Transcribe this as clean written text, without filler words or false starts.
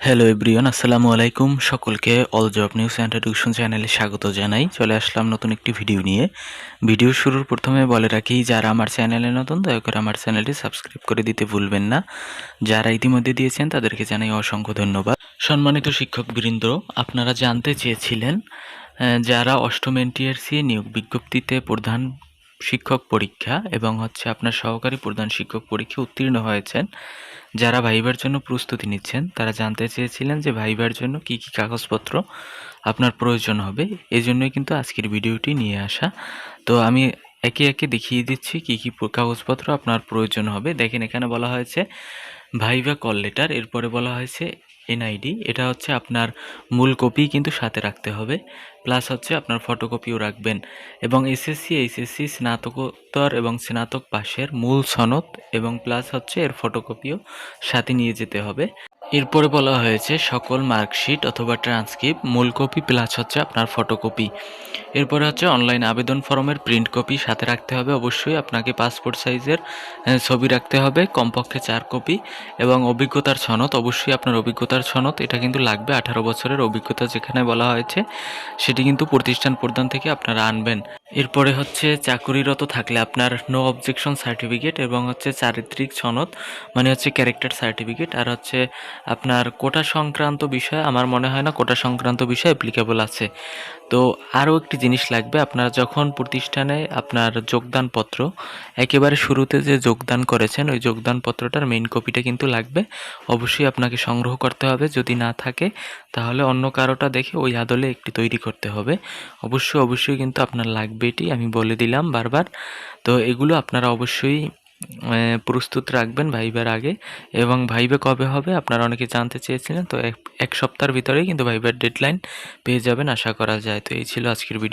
Hello everyone, আসসালামু আলাইকুম। সকলকে অল জব নিউজ ইন্ট্রোডাকশন চ্যানেলে স্বাগত জানাই। চলে আসলাম নতুন একটি ভিডিও নিয়ে। ভিডিও শুরুর প্রথমে বলে রাখি, যারা আমার চ্যানেলে নতুন দয়া করে আমার চ্যানেলটি সাবস্ক্রাইব করে দিতে ভুলবেন না। যারা ইতিমধ্যে দিয়েছেন তাদেরকে জানাই অসংখ্য ধন্যবাদ। সম্মানিত শিক্ষকবৃন্দ, আপনারা জানতে চেয়েছিলেন যারা অষ্টম এনটিআরসি নিয়োগ বিজ্ঞপ্তিতে প্রধান শিক্ষক পরীক্ষা এবং আপনার সহকারী প্রধান শিক্ষক পরীক্ষা উত্তীর্ণ হয়েছেন, যারা ভাইবার জন্য প্রস্তুতি নিচ্ছেন, তারা জানতে চেয়েছিলেন যে ভাইবার জন্য কি কি কাগজপত্র আপনার প্রয়োজন হবে। এজন্যই কিন্তু আজকের ভিডিওটি নিয়ে আসা। তো আমি একে একে দেখিয়ে দিচ্ছি কি কি কাগজপত্র আপনার প্রয়োজন হবে। দেখেন, এখানে বলা হয়েছে ভাইভা কল লেটার, এরপরে বলা হয়েছে এনআইডি। এটা আপনার মূল কপি কিন্তু সাথে রাখতে হবে, প্লাস আপনার ফটোকপিও রাখবেন, এবং এসএসসি এইচএসসি স্নাতকোত্তর এবং স্নাতক পাশের মূল সনদ এবং প্লাস এর ফটোকপিও সাথে নিয়ে যেতে হবে। এরপরে বলা হয়েছে সকল মার্কশিট অথবা ট্রান্সক্রিপ্ট মূল কপি প্লাস আপনার ফটোকপি। এরপরে অনলাইন আবেদন ফর্মের প্রিন্ট কপি সাথে রাখতে হবে। অবশ্যই আপনাকে পাসপোর্ট সাইজের ছবি রাখতে হবে, কমপক্ষে 4 কপি, এবং অভিজ্ঞতার সনদ। অবশ্যই আপনার অভিজ্ঞতার সনদ এটা কিন্তু লাগবে। 18 বছরের অভিজ্ঞতা যেখানে বলা হয়েছে সেটি কিন্তু প্রতিষ্ঠান প্রদান থেকে আপনারা আনবেন। এরপরে চাকুরিরত থাকলে আপনার নো অবজেকশন সার্টিফিকেট এবং চারিত্রিক সনদ, মানে ক্যারেক্টার সার্টিফিকেট। আর আপনার কোটা সংক্রান্ত বিষয় আমার মনে হয় না কোটা সংক্রান্ত বিষয় অ্যাপ্লিকেবল আছে। তো আরও একটি জিনিস লাগবে, আপনারা যখন প্রতিষ্ঠানে আপনার যোগদানপত্র একেবারে শুরুতে যে যোগদান করেছেন ওই যোগদানপত্রটার মেইন কপিটা কিন্তু লাগবে। অবশ্যই আপনাকে সংগ্রহ করতে হবে। যদি না থাকে তাহলে অন্য কারোটা দেখে ওই আদলে একটি তৈরি করতে হবে। অবশ্যই কিন্তু আপনার লাগবে, এটি আমি বলে দিলাম বারবার। তো এগুলো আপনারা অবশ্যই প্রস্তুত রাখবেন ভাইবার আগে। এবং ভাইবা কবে হবে আপনারা অনেকে জানতে চেয়েছিলেন, তো এক সপ্তাহের ভিতরেই কিন্তু ভাইবার ডেডলাইন পেয়ে যাবেন আশা করা যায়। তো এই ছিল আজকের ভিডিও।